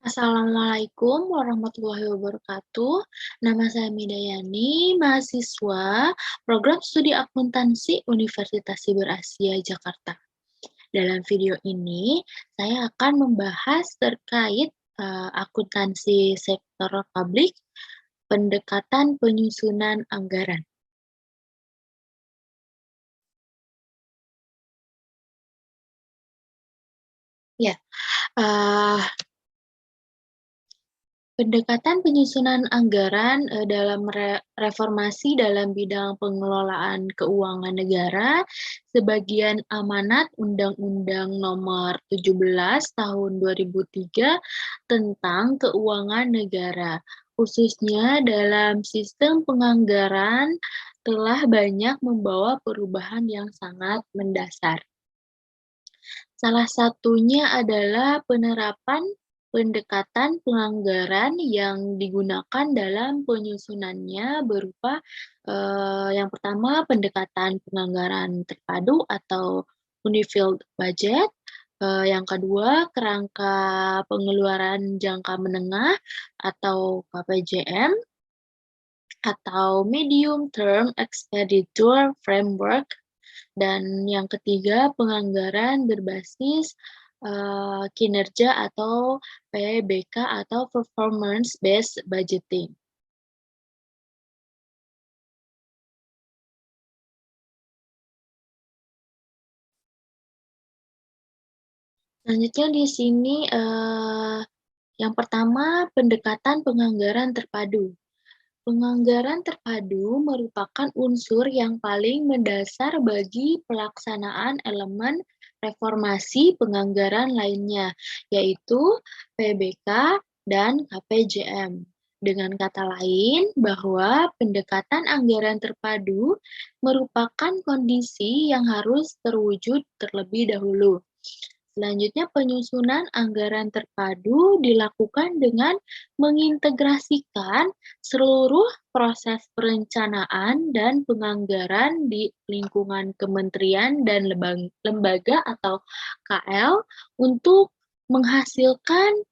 Assalamualaikum warahmatullahi wabarakatuh. Nama saya Midayani, mahasiswa program studi akuntansi Universitas Siber Asia Jakarta. Dalam video ini, saya akan membahas terkait akuntansi sektor publik, pendekatan penyusunan anggaran. Ya, eh, pendekatan penyusunan anggaran dalam reformasi dalam bidang pengelolaan keuangan negara, sebagian amanat Undang-Undang Nomor 17 Tahun 2003 tentang keuangan negara, khususnya dalam sistem penganggaran, telah banyak membawa perubahan yang sangat mendasar. Salah satunya adalah penerapan pendekatan penganggaran yang digunakan dalam penyusunannya berupa yang pertama pendekatan penganggaran terpadu atau Unified Budget, yang kedua kerangka pengeluaran jangka menengah atau KPJM, atau Medium Term Expenditure Framework, dan yang ketiga, penganggaran berbasis kinerja atau PBK atau Performance Based Budgeting. Selanjutnya di sini yang pertama pendekatan penganggaran terpadu. Penganggaran terpadu merupakan unsur yang paling mendasar bagi pelaksanaan elemen reformasi penganggaran lainnya, yaitu PBK dan KPJM. Dengan kata lain, bahwa pendekatan anggaran terpadu merupakan kondisi yang harus terwujud terlebih dahulu. Selanjutnya, penyusunan anggaran terpadu dilakukan dengan mengintegrasikan seluruh proses perencanaan dan penganggaran di lingkungan kementerian dan lembaga atau KL untuk menghasilkan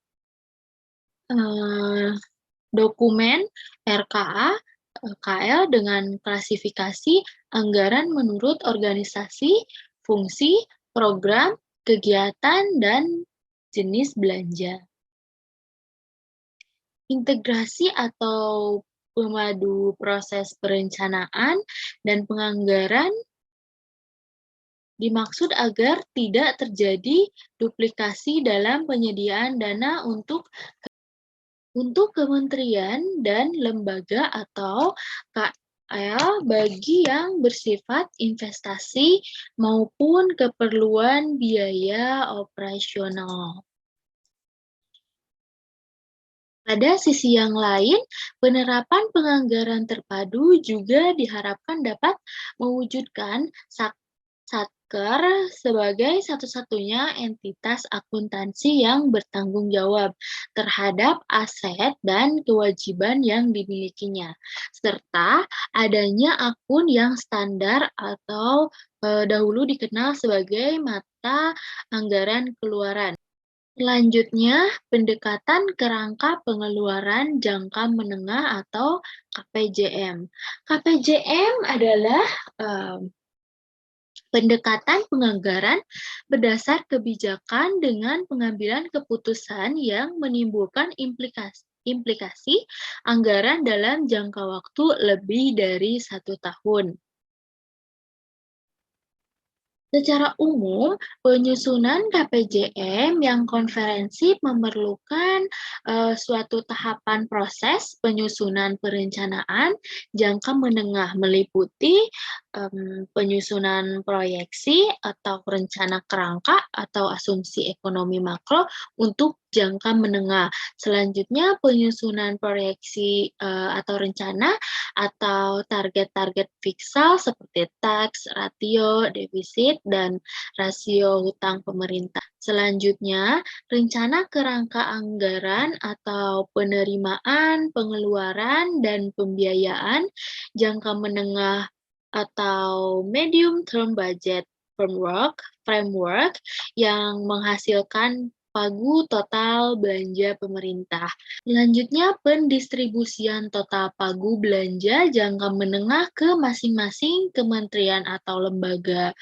dokumen RKA KL dengan klasifikasi anggaran menurut organisasi, fungsi, program, kegiatan, dan jenis belanja. Integrasi atau pemadu proses perencanaan dan penganggaran dimaksud agar tidak terjadi duplikasi dalam penyediaan dana untuk kementerian dan lembaga atau KL bagi yang bersifat investasi maupun keperluan biaya operasional. Pada sisi yang lain, penerapan penganggaran terpadu juga diharapkan dapat mewujudkan Satker sebagai satu-satunya entitas akuntansi yang bertanggung jawab terhadap aset dan kewajiban yang dimilikinya, serta adanya akun yang standar atau dahulu dikenal sebagai mata anggaran keluaran. Selanjutnya, pendekatan kerangka pengeluaran jangka menengah atau KPJM. KPJM adalah pendekatan penganggaran berdasar kebijakan dengan pengambilan keputusan yang menimbulkan implikasi anggaran dalam jangka waktu lebih dari 1 tahun. Secara umum, penyusunan KPJM yang konferensif memerlukan suatu tahapan proses penyusunan perencanaan jangka menengah meliputi penyusunan proyeksi atau rencana kerangka atau asumsi ekonomi makro untuk jangka menengah. Selanjutnya, penyusunan proyeksi atau rencana atau target-target fiskal seperti tax, rasio, defisit, dan rasio hutang pemerintah. Selanjutnya, rencana kerangka anggaran atau penerimaan, pengeluaran, dan pembiayaan jangka menengah atau medium term budget framework yang menghasilkan pagu total belanja pemerintah. Selanjutnya, pendistribusian total pagu belanja jangka menengah ke masing-masing kementerian atau lembaga.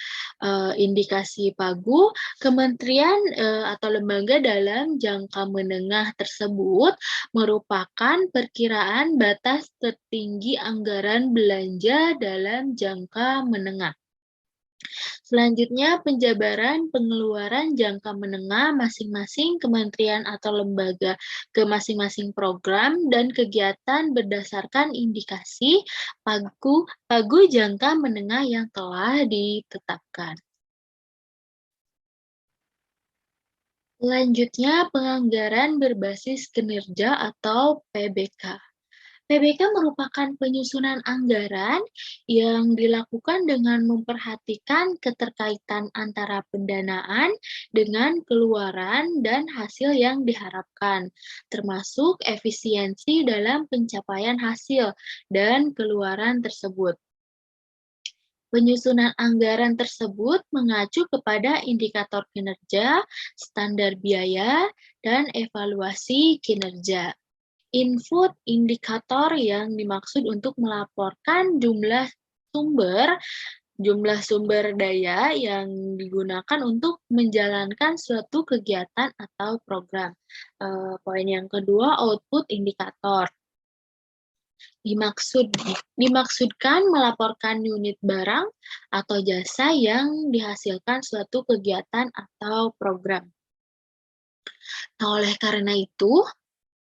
Indikasi pagu, kementerian atau lembaga dalam jangka menengah tersebut merupakan perkiraan batas tertinggi anggaran belanja dalam jangka menengah. Selanjutnya, penjabaran pengeluaran jangka menengah masing-masing kementerian atau lembaga ke masing-masing program dan kegiatan berdasarkan indikasi pagu jangka menengah yang telah ditetapkan. Selanjutnya, penganggaran berbasis kinerja atau PBK. PBK merupakan penyusunan anggaran yang dilakukan dengan memperhatikan keterkaitan antara pendanaan dengan keluaran dan hasil yang diharapkan, termasuk efisiensi dalam pencapaian hasil dan keluaran tersebut. Penyusunan anggaran tersebut mengacu kepada indikator kinerja, standar biaya, dan evaluasi kinerja. Input indikator yang dimaksud untuk melaporkan jumlah sumber daya yang digunakan untuk menjalankan suatu kegiatan atau program. Poin yang kedua, output indikator. Dimaksudkan melaporkan unit barang atau jasa yang dihasilkan suatu kegiatan atau program. Nah, oleh karena itu,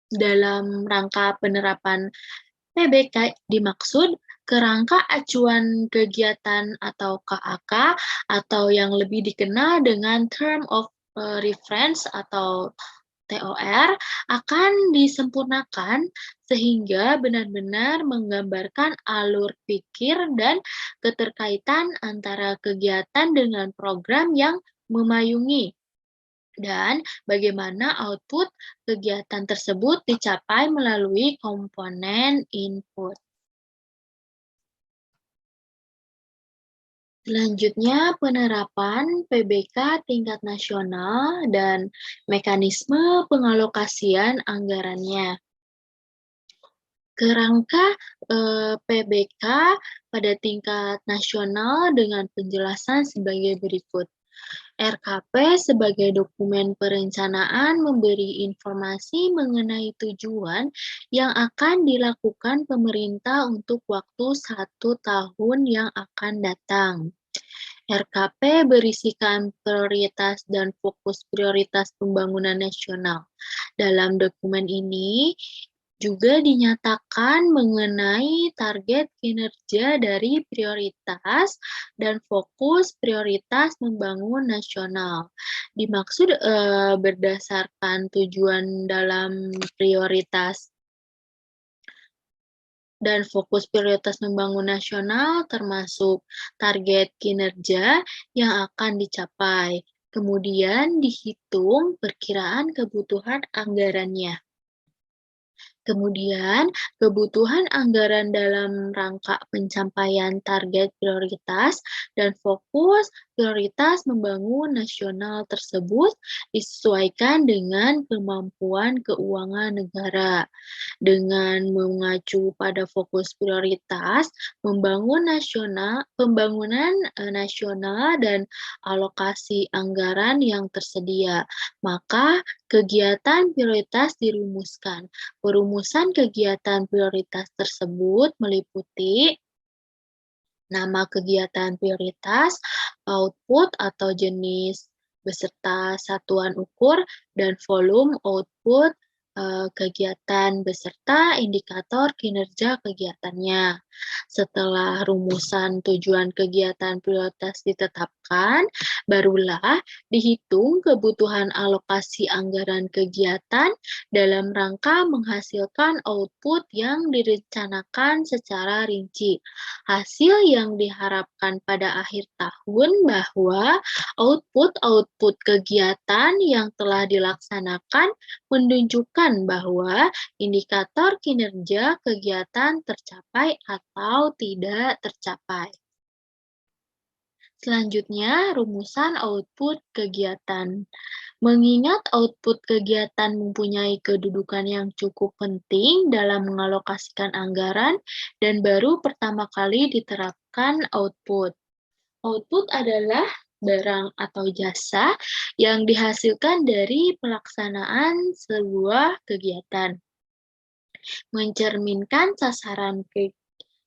dalam rangka penerapan PBK dimaksud kerangka acuan kegiatan atau KAK atau yang lebih dikenal dengan Term of Reference atau TOR akan disempurnakan sehingga benar-benar menggambarkan alur pikir dan keterkaitan antara kegiatan dengan program yang memayungi dan bagaimana output kegiatan tersebut dicapai melalui komponen input. Selanjutnya, penerapan PBK tingkat nasional dan mekanisme pengalokasian anggarannya. Kerangka PBK pada tingkat nasional dengan penjelasan sebagai berikut. RKP sebagai dokumen perencanaan memberi informasi mengenai tujuan yang akan dilakukan pemerintah untuk waktu 1 tahun yang akan datang. RKP berisikan prioritas dan fokus prioritas pembangunan nasional. Dalam dokumen ini juga dinyatakan mengenai target kinerja dari prioritas dan fokus prioritas membangun nasional. Dimaksud berdasarkan tujuan dalam prioritas dan fokus prioritas membangun nasional termasuk target kinerja yang akan dicapai. Kemudian dihitung perkiraan kebutuhan anggarannya. Kemudian, kebutuhan anggaran dalam rangka pencapaian target prioritas dan fokus prioritas membangun nasional tersebut disesuaikan dengan kemampuan keuangan negara. Dengan mengacu pada fokus prioritas, pembangunan nasional dan alokasi anggaran yang tersedia, maka kegiatan prioritas dirumuskan. Perumusan kegiatan prioritas tersebut meliputi nama kegiatan prioritas, output atau jenis beserta satuan ukur, dan volume output kegiatan beserta indikator kinerja kegiatannya. Setelah rumusan tujuan kegiatan prioritas ditetapkan, barulah dihitung kebutuhan alokasi anggaran kegiatan dalam rangka menghasilkan output yang direncanakan secara rinci. Hasil yang diharapkan pada akhir tahun bahwa output kegiatan yang telah dilaksanakan menunjukkan bahwa indikator kinerja kegiatan tercapai atau tidak tercapai. Selanjutnya, rumusan output kegiatan. Mengingat output kegiatan mempunyai kedudukan yang cukup penting dalam mengalokasikan anggaran dan baru pertama kali diterapkan output. Output adalah barang atau jasa yang dihasilkan dari pelaksanaan sebuah kegiatan, mencerminkan sasaran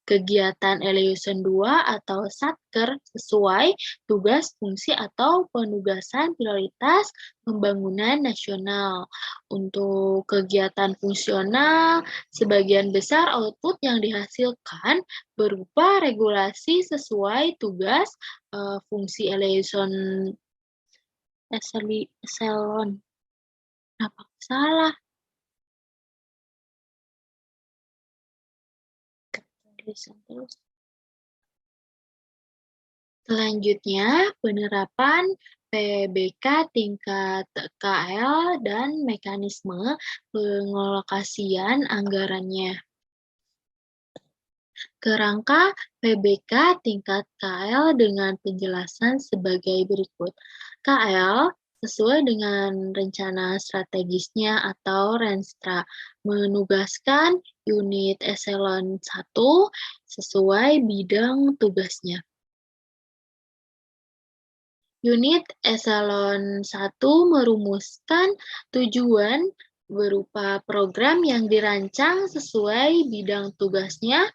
kegiatan Eleuson 2 atau Satker sesuai tugas, fungsi, atau penugasan prioritas pembangunan nasional. Untuk kegiatan fungsional, sebagian besar output yang dihasilkan berupa regulasi sesuai tugas, fungsi Eleuson Eselon. Apa salah? Terus. Selanjutnya, penerapan PBK tingkat KL dan mekanisme pengalokasian anggarannya. Kerangka PBK tingkat KL dengan penjelasan sebagai berikut. KL sesuai dengan rencana strategisnya atau Renstra, menugaskan unit eselon 1 sesuai bidang tugasnya. Unit eselon 1 merumuskan tujuan berupa program yang dirancang sesuai bidang tugasnya,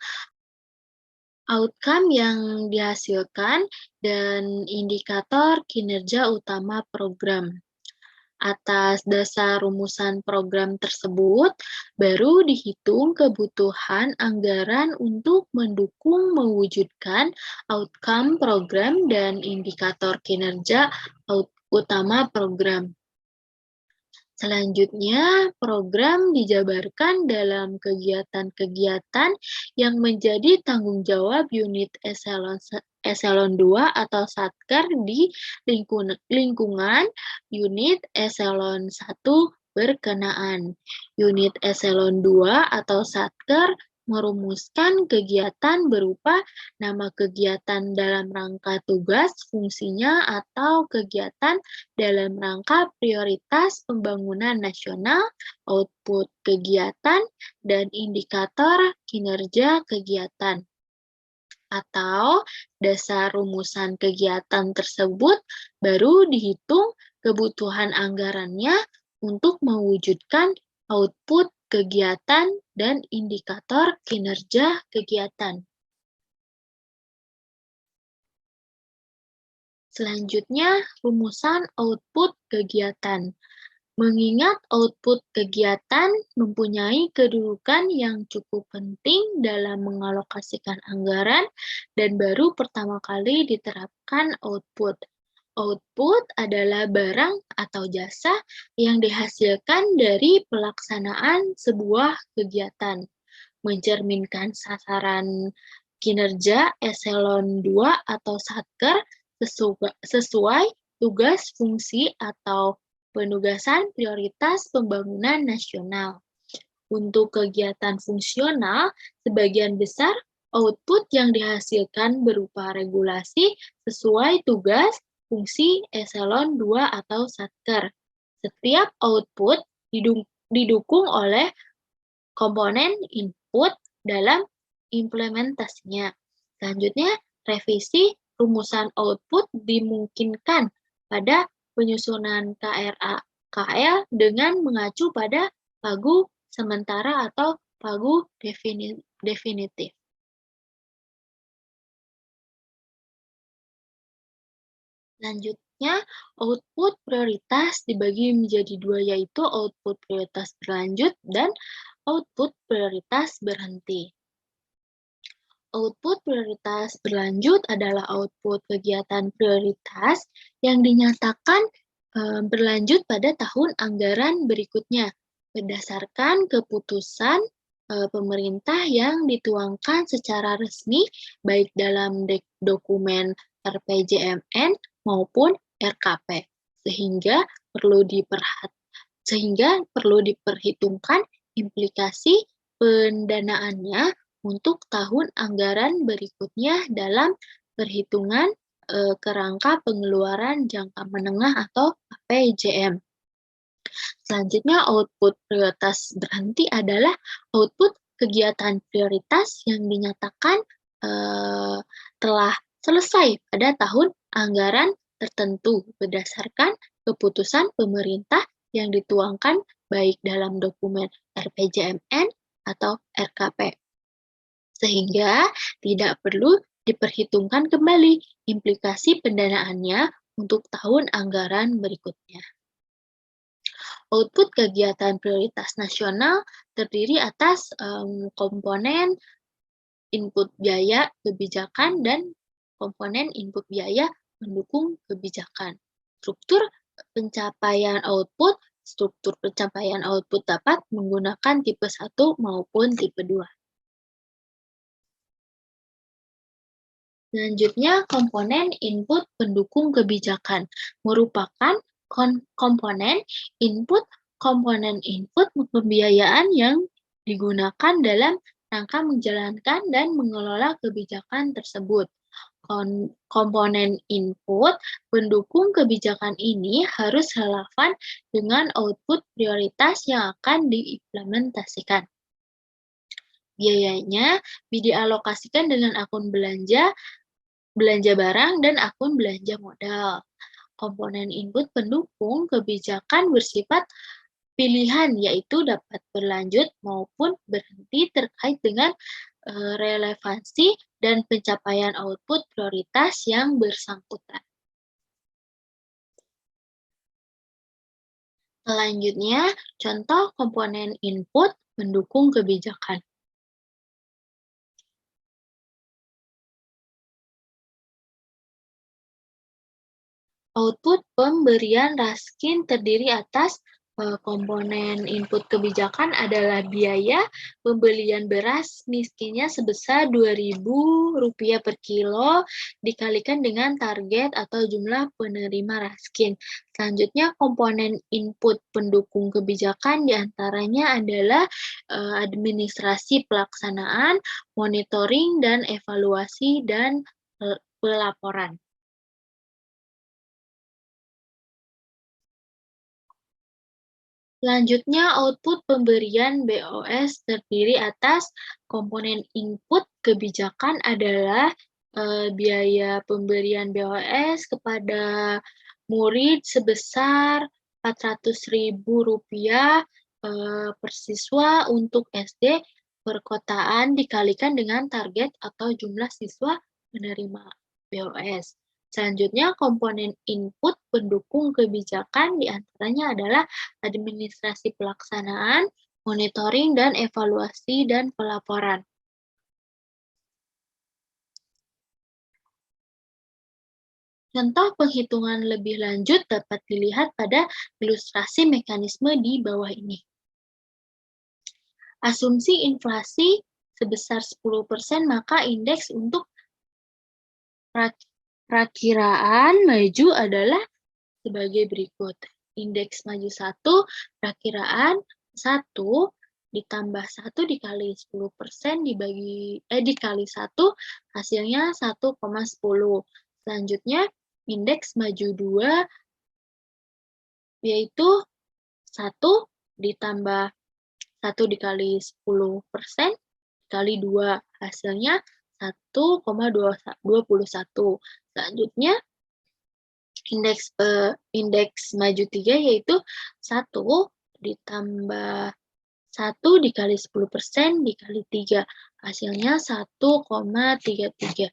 outcome yang dihasilkan, dan indikator kinerja utama program. Atas dasar rumusan program tersebut, baru dihitung kebutuhan anggaran untuk mendukung mewujudkan outcome program dan indikator kinerja utama program. Selanjutnya, program dijabarkan dalam kegiatan-kegiatan yang menjadi tanggung jawab unit eselon 2 atau Satker di lingkungan unit eselon 1 berkenaan. Unit eselon 2 atau Satker merumuskan kegiatan berupa nama kegiatan dalam rangka tugas, fungsinya, atau kegiatan dalam rangka prioritas pembangunan nasional, output kegiatan, dan indikator kinerja kegiatan. Atau dasar rumusan kegiatan tersebut baru dihitung kebutuhan anggarannya untuk mewujudkan output kegiatan dan indikator kinerja kegiatan. Selanjutnya, rumusan output kegiatan. Mengingat output kegiatan mempunyai kedudukan yang cukup penting dalam mengalokasikan anggaran dan baru pertama kali diterapkan output. Output adalah barang atau jasa yang dihasilkan dari pelaksanaan sebuah kegiatan, mencerminkan sasaran kinerja eselon 2 atau satker sesuai tugas, fungsi, atau penugasan prioritas pembangunan nasional. Untuk kegiatan fungsional, sebagian besar output yang dihasilkan berupa regulasi sesuai tugas, fungsi eselon 2 atau satker. Setiap output didukung oleh komponen input dalam implementasinya. Selanjutnya, revisi rumusan output dimungkinkan pada penyusunan KL dengan mengacu pada pagu sementara atau pagu definitif. Selanjutnya, output prioritas dibagi menjadi dua, yaitu output prioritas berlanjut dan output prioritas berhenti. Output prioritas berlanjut adalah output kegiatan prioritas yang dinyatakan berlanjut pada tahun anggaran berikutnya berdasarkan keputusan pemerintah yang dituangkan secara resmi baik dalam dokumen RPJMN maupun RKP, sehingga perlu diperhitungkan implikasi pendanaannya untuk tahun anggaran berikutnya dalam perhitungan kerangka pengeluaran jangka menengah atau APJM. Selanjutnya, output prioritas berhenti adalah output kegiatan prioritas yang dinyatakan telah selesai pada tahun anggaran tertentu berdasarkan keputusan pemerintah yang dituangkan baik dalam dokumen RPJMN atau RKP. Sehingga tidak perlu diperhitungkan kembali implikasi pendanaannya untuk tahun anggaran berikutnya. Output kegiatan prioritas nasional terdiri atas komponen input biaya kebijakan dan komponen input biaya mendukung kebijakan. Struktur pencapaian output dapat menggunakan tipe 1 maupun tipe 2. Selanjutnya, komponen input pendukung kebijakan merupakan komponen input pembiayaan yang digunakan dalam rangka menjalankan dan mengelola kebijakan tersebut. Komponen input pendukung kebijakan ini harus relevan dengan output prioritas yang akan diimplementasikan. Biayanya dialokasikan dengan akun belanja barang, dan akun belanja modal. Komponen input pendukung kebijakan bersifat pilihan, yaitu dapat berlanjut maupun berhenti terkait dengan relevansi dan pencapaian output prioritas yang bersangkutan. Selanjutnya, contoh komponen input mendukung kebijakan. Output pemberian raskin terdiri atas komponen input kebijakan adalah biaya pembelian beras miskinnya sebesar Rp2.000 per kilo dikalikan dengan target atau jumlah penerima raskin. Selanjutnya, komponen input pendukung kebijakan diantaranya adalah administrasi pelaksanaan, monitoring, dan evaluasi, dan pelaporan. Selanjutnya, output pemberian BOS terdiri atas komponen input kebijakan adalah biaya pemberian BOS kepada murid sebesar Rp400.000 per siswa untuk SD perkotaan dikalikan dengan target atau jumlah siswa penerima BOS. Selanjutnya, komponen input pendukung kebijakan diantaranya adalah administrasi pelaksanaan, monitoring, dan evaluasi, dan pelaporan. Contoh penghitungan lebih lanjut dapat dilihat pada ilustrasi mekanisme di bawah ini. Asumsi inflasi sebesar 10%, maka indeks untuk perakiraan maju adalah sebagai berikut. Indeks maju 1, perakiraan 1 ditambah 1 dikali 10% dikali 1, hasilnya 1,10. Selanjutnya, indeks maju 2 yaitu 1 ditambah 1 dikali 10% dikali 2, hasilnya 1,21. Selanjutnya, indeks maju 3 yaitu 1 ditambah 1 dikali 10% dikali 3, hasilnya 1,33.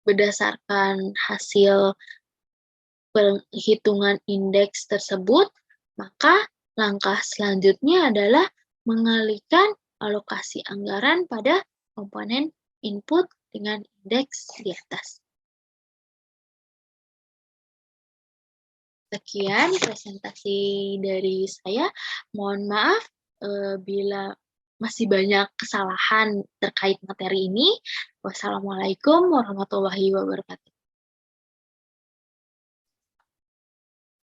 Berdasarkan hasil penghitungan indeks tersebut, maka langkah selanjutnya adalah mengalihkan alokasi anggaran pada komponen input dengan indeks di atas. Sekian presentasi dari saya. Mohon maaf bila masih banyak kesalahan terkait materi ini. Wassalamualaikum warahmatullahi wabarakatuh.